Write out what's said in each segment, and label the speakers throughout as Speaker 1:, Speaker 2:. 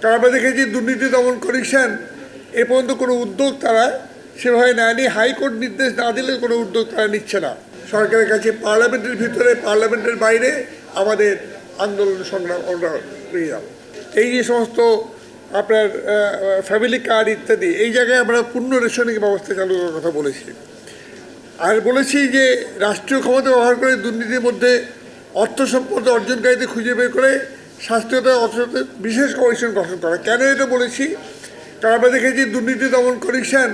Speaker 1: কারণ আমরা দেখেছি দুর্নীতি দমন কমিশন এ পর্যন্ত কোনো উদ্যোগ তারা সেভাবে নেয়নি। হাইকোর্ট নির্দেশ না দিলে কোনো উদ্যোগ তারা নিচ্ছে না। সরকারের কাছে পার্লামেন্টের ভিতরে পার্লামেন্টের বাইরে আমাদের আন্দোলন সংগ্রাম আমরা নিয়ে যাব। এই যে সমস্ত আপনার ফ্যামিলি কার্ড ইত্যাদি এই জায়গায় আমরা পূর্ণ রেশনিং ব্যবস্থা চালু করার কথা বলেছি। আর বলেছি যে রাষ্ট্রীয় ক্ষমতা ব্যবহার করে দুর্নীতির মধ্যে অর্থ সম্পদ অর্জনকারীদের খুঁজে বের করে শাস্তিয়তা অর্থনৈতিক বিশেষ কমিশন গঠন করা। কেন এটা বলেছি? কারণ আমরা দেখেছি দুর্নীতি দমন কমিশন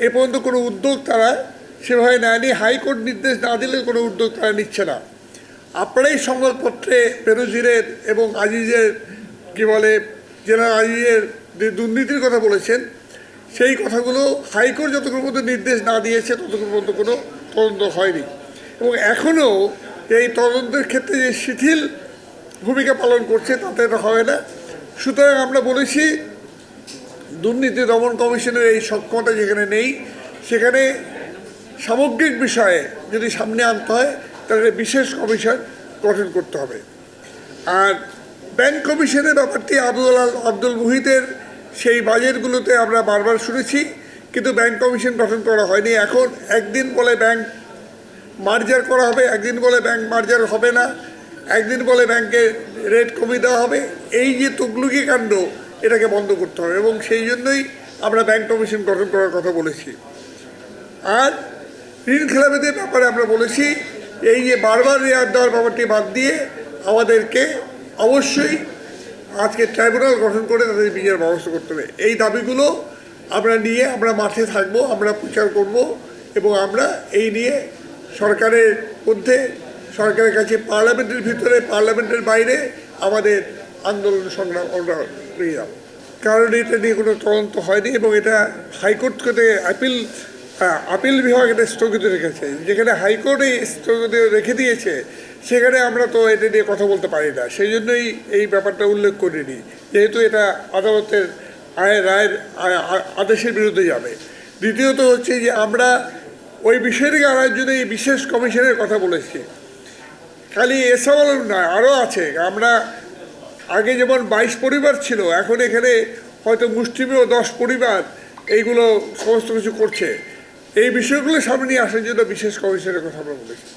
Speaker 1: এ পর্যন্ত কোনো উদ্যোগ তারা সেভাবে নেয়নি। হাইকোর্ট নির্দেশ না দিলে কোনো উদ্যোগ তারা নিচ্ছে না। আপনারাই সংবাদপত্রে বেনজিরের এবং আজিজের কী বলে জেনারেল আজিজের যে দুর্নীতির কথা বলেছেন, সেই কথাগুলো হাইকোর্ট যতক্ষণ পর্যন্ত নির্দেশ না দিয়েছে ততক্ষণ পর্যন্ত কোনো তদন্ত হয়নি। এবং এখনও এই তদন্তের ক্ষেত্রে যে শিথিল ভূমিকা পালন করছে তাতে এটা হবে না। সুতরাং আমরা বলেছি দুর্নীতি দমন কমিশনের এই সক্ষমতা যেখানে নেই, সেখানে সামগ্রিক বিষয়ে যদি সামনে আনতে হয় তাহলে বিশেষ কমিশন গঠন করতে হবে। আর ব্যাংক কমিশনের ব্যাপারটি আব্দুল মুহিতের সেই বাজেটগুলোতে আমরা বারবার শুনেছি, কিন্তু ব্যাংক কমিশন গঠন করা হয়নি। এখন একদিন বলে ব্যাংক মার্জার করা হবে, একদিন বলে ব্যাংক মার্জার হবে না, একদিন বলে ব্যাংকের রেট কমিয়ে দেওয়া হবে। এই যে তুগলুকি কাণ্ড, এটাকে বন্ধ করতে হবে এবং সেই জন্যই আমরা ব্যাংক কমিশন গঠন করার কথা বলেছি। আর ঋণ খেলাপিদের ব্যাপারে আমরা বলেছি এই যে বারবার রেয়ার দেওয়ার ব্যাপারটি বাদ দিয়ে আমাদেরকে অবশ্যই আজকে ট্রাইব্যুনাল গঠন করে তাদের বিচার ব্যবস্থা করতে হবে। এই দাবিগুলো আমরা নিয়ে আমরা মাঠে থাকবো, আমরা প্রচার করব এবং আমরা এই নিয়ে সরকারের মধ্যে, সরকারের কাছে পার্লামেন্টের ভিতরে পার্লামেন্টের বাইরে আমাদের আন্দোলন সংগ্রাম আমরা নিয়ে যাব। কারণ এটা নিয়ে কোনো তদন্ত হয়নি এবং এটা হাইকোর্ট থেকে আপিল বিভাগ এটা স্থগিত রেখেছে। যেখানে হাইকোর্টে স্থগিত রেখে দিয়েছে সেখানে আমরা তো এটা নিয়ে কথা বলতে পারি না। সেই জন্যই এই ব্যাপারটা উল্লেখ করিনি, যেহেতু এটা আদালতের রায়ের আদেশের বিরুদ্ধে যাবে। দ্বিতীয়ত হচ্ছে যে আমরা ওই বিষয়টিকে আনার জন্য এই বিশেষ কমিশনের কথা বলেছি। খালি এসব নয়, আরও আছে। আমরা আগে যেমন 22 পরিবার ছিল, এখন এখানে হয়তো মুষ্টিমেয় 10 পরিবার এইগুলো সমস্ত কিছু করছে। এই বিষয়গুলো সামনে নিয়ে আসার জন্য বিশেষ কমিশনের কথা আমরা বলেছি।